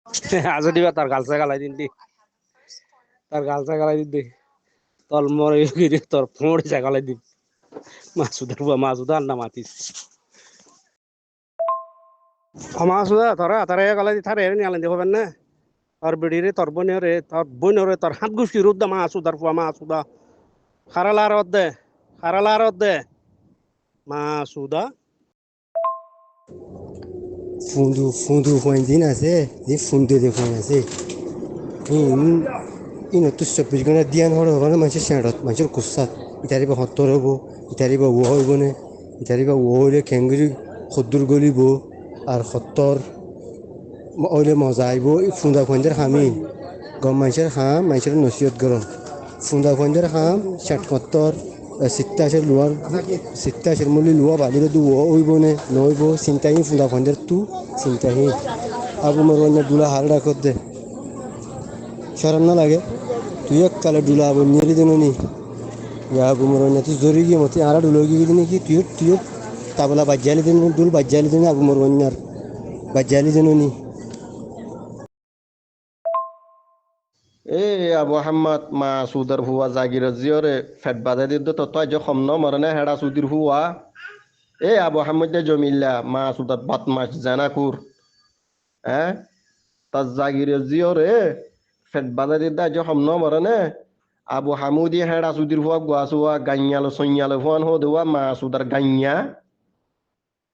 আজ দিবা তার গালসা গালাই দিন দি তার গালসা গালাই দিন দি তল মরে গিয়ে তোর ফোড়ি গালাই দিন মাসুদার না মাতিস মাসুদা তোরা তারা গালাই দি থারে নি আলেন দেখবেন না তোর বিড়িরে তোর বোনরে তোর হাত গুষ্টি রুদ্দা মাসুদার ফুয়া মাসুদা খারালার দে মাসুদা Fundu fuendin আছে যে fundu de fuend আছে ইন তো চব্বিশ ঘন্টা দিয়ান হওয়ার হবে মানুষের সেঁড়ত মানুষের কুসাত ইতারি বা সত্তর হব ইতারি বা ও হইব না ইতারি বা ও হইলে খেঙ্গুরি সদ্দুর গলিব আর সত্তর হইলে মজা আইব ফুন্দা ফুন্দের হামি গম মানুষের হাম মানুষের নসিহত গরম ফুন্দা ফুন্দের হাম ষাট সত্তর সিত্তাশের মূল্য লোয়া বাদিলে দু ও হইব নে নইব চিন্তাহীন ফুন্দা ফুন্দের তু চিন্তাহীন আবু মরওয়ান দুলা হাল রাখত দে শরম না লাগে তুই এক কালে ডুলা আবু নিয়ে দিন নি আবু মরওয়ান তুই জরি গিয়ে মতে আর ডুলো গিয়ে দিন কি তুই তাবলা বাজ্যালি দিন দুল বাজ্যালি দিন আবু মরওয়ান আর বাজ্যালি দিন নি এ আবু আহমদ মা সুদার হুয়া জাগির জিওরে ফেট বাধা দিত তো তয় যে খম ন মরনে হেডা সুদির হুয়া এ আবু আহমদ দে জমিল্লা মা সুদার বাতমাস জানাকুর হ্যাঁ তার জাগির জিওরে ফেট বাধা দিত যে খম ন মরনে আবু হামুদি হেডা সুদির হুয়া গুয়াসুয়া গাইয়ালো সইয়ালো হুয়ান হো দেওয়া মা সুদার গাইয়া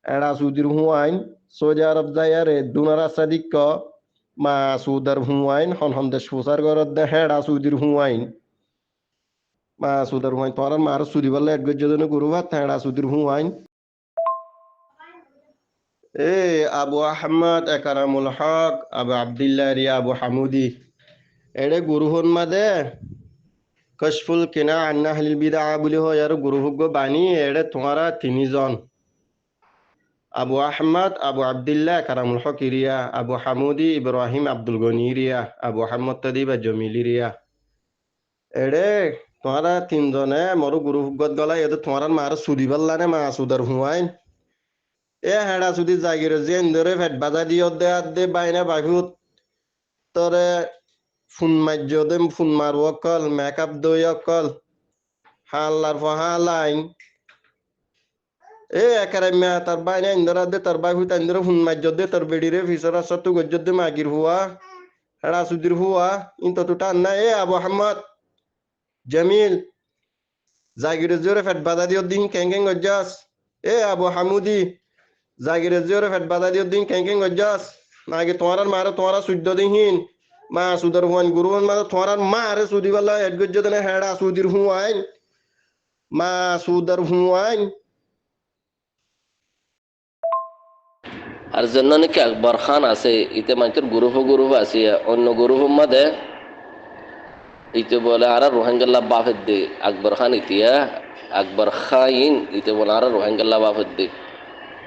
এডা সুদির হুয়াইন সৌদি আরব যাইয়ারে দুনারা সাদিক মা সুদার হুয়াইন হন দেশ প্রচার করত দে হেডা সুদির হুয়াইন মা সুদার হুয়াইন তোমার মার সুদি বললে এক গজ্জনে গুরুবা হেডা সুদির হুয়াইন এ আবু আহমদ একারামুল হক আবু আবদুল্লাহ রিয়া আবু হামুদি এডে গুরু হন মাদে কশফুল কিনা আন্না হলিল বিদা বলি হয় আর গুরু হুগ্গ বাণী এডে তোমারা তিনজন আবু আহমদ আবু আবদুল্লাহ কারামুল হক ইরিয়া আবু হামুদি ইব্রাহিম আব্দুল গনি ইরিয়া আবু আহমদ তদিবা জমিল ইরিয়া এডে তোমারা তিনজনে মরু গুরু হুগত গলা এদের তোমার মার সুদি পাল্লানে মা সুদার হুয়াইন এ হেডা সুদি জাগির যে ইন্দরে ফেট বাজা দিও দে আর দে বাইনা বাহুত তরে ফোন মার্য দে ফোন মারু অকল মেকআপ দই অকল হাল্লার ফহালাইন এ একারে মে তার বাইনা ইন্দরা দে তার বাই হুত ইন্দরে ফোন মার্য দে তার বেডিরে ফিসর আসতু গজ্জ দে মাগির হুয়া হেডা সুদির হুয়া ইন্ত তুটা না এ আবু আহমদ জামিল জাগির জোরে ফেট বাধা দিও দিন কেঙ্গেং গজ্জাস এ আবু হামুদি জাগির জোরে ফেট বাধা দিও দিন কেঙ্গেং গজ্জাস নাকি তোমার মারে তোমার সুদ্দ দিহীন মা সুদর হুয়ান গুরু হন মানে তোমার মারে সুদি বলা এড গজ্জ দেনে হেডা সুদির হুয়াইন মা সুদর হুয়াইন আর জন্য নাকি আকবর খান আছে ইতে মানুষের গুরু আছে অন্য গুরু মাদে ইতে বলে আর রোহিঙ্গাল্লা বাফের দে আকবর খান ইতিয়া আকবর খাইন ইতে বলে আর রোহিঙ্গাল্লা বাফের দে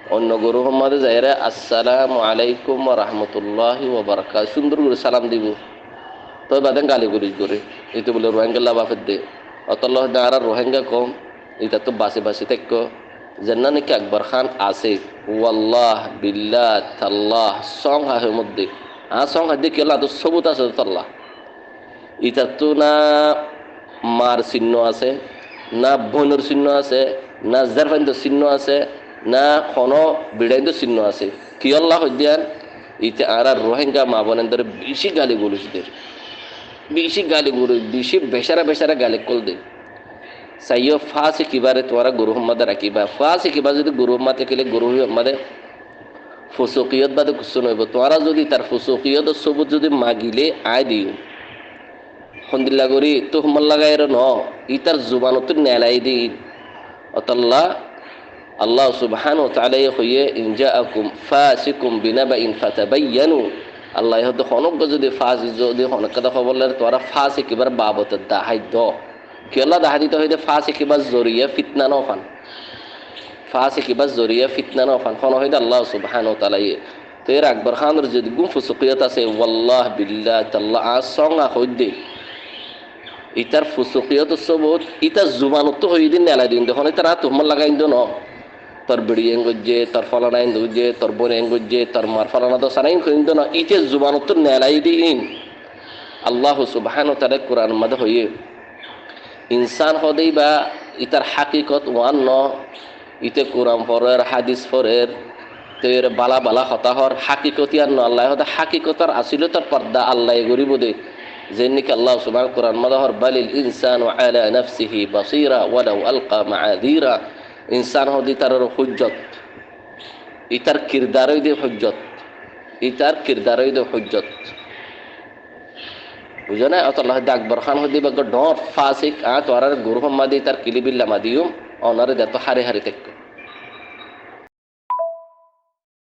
অন্য গুরু মাদে যাইরে আসসালামু আলাইকুম ওয়া রাহমাতুল্লাহি ওয়া বারাকাতুহু সুন্দর করে সালাম দিব তো বাদেন গালি গুরিজ করে ইতে বলে রোহিঙ্গাল্লা বাফের দে অতল্লাহ দে আর রোহিঙ্গা কম এটা তো বাসে তেক্ক যেন নাকি আকবর খান আছে ওয়াল্লাহ বিল্লাহ তাল্লাহ সং হাহের মধ্যে সং হাতে কেলা তো সবুত আছে তাল্লাহ এটা তো না মার চিহ্ন আছে না বোনের চিহ্ন আছে না জারফাইন্দ চিহ্ন আছে না কোনো বিড়াইন্দ চিহ্ন আছে কি আল্লাহ হইয়ান ইতে আর রোহিঙ্গা মা বোনেদের বেশি গালি গুলিসদের বেশি বেসারা গালি কল দে সাইয়ো ফাঁসি কিবারে তোরা গুরু হম্মাদে রাখিবা ফাঁসি কিবা যদি গুরু হম্মাতে কেলে গুরু হম্মাদে ফুসুকিয়ত বাদে কুসুন হইব তোরা যদি তার ফুসুকিয়ত সবুত যদি মাগিলে আয় দিও হন্দিল্লা করি তো হম্মাল লাগাই ন ইতার জুবানত নেলাই দি অতল্লা আল্লাহ সুবহানাহু ওয়া তাআলা কইয়ে ইন জাআকুম ফাসিকুম বিনাবাইন ফাতাবায়ানু আল্লাহ হয়তো হনক যদি ফাসি যদি হনক কথা খবর লে তোরা ফাসি কিবার বাবত দাহাই দ কেলা দেখা দিতে হইতে ফাঁসি কিবা জরিয়া ফিতনা নফান খন হইতে আল্লাহ সুবহানাহু ওয়া তাআলা তো এর আকবর খানের যদি গুম ফুসুকিয়ত আছে ওয়াল্লাহ বিল্লাহ তাল্লাহ আসঙ্গা হইদে ইতার ফুসুকিয়ত সবুত ইতার জুবানত তো হইদিন নেলা দিন তখন তারা তুহমত লাগাই ন তোর বিড়ি এঙ্গুজে তোর ফলানা এঙ্গুজে তোর বোন এঙ্গুজে তোর মার ফলানা তো সানাইন কিন্তু না ইতে জুবান তো নেলাই দিন আল্লাহ সুবহানাহু ওয়া তাআলা কোরআন মধ্যে হয়ে ইনসান হদেই বা ইতার হাকিকত ওয়ান ন ইতে কোরআন পড়ের হাদিস পড়ের তের বালা বালা হতাহর হাকিকতি আর ন আল্লাহ হতে হাকিকতর আসিলতর পর্দা আল্লাহ গরিব দে যেনিকে আল্লাহ সুবহানাহু কোরআন মধ্যে হর বালিল ইনসানু আলা নাফসিহি বাসীরা ওয়ালাউ আলকা মাআযীরা ইনসান হদি তার হুজ্জত ইতার কিরদারই দে হুজ্জত ইতার কিরদারই দে হুজ্জত বুঝো না অত আল্লাহ আকবর খান হদি বা ডর ফাসিক আ তোরার গুরু মাদি তার কিলিবিল্লা মাদিউম অনারে দে তো হারে হারে তেক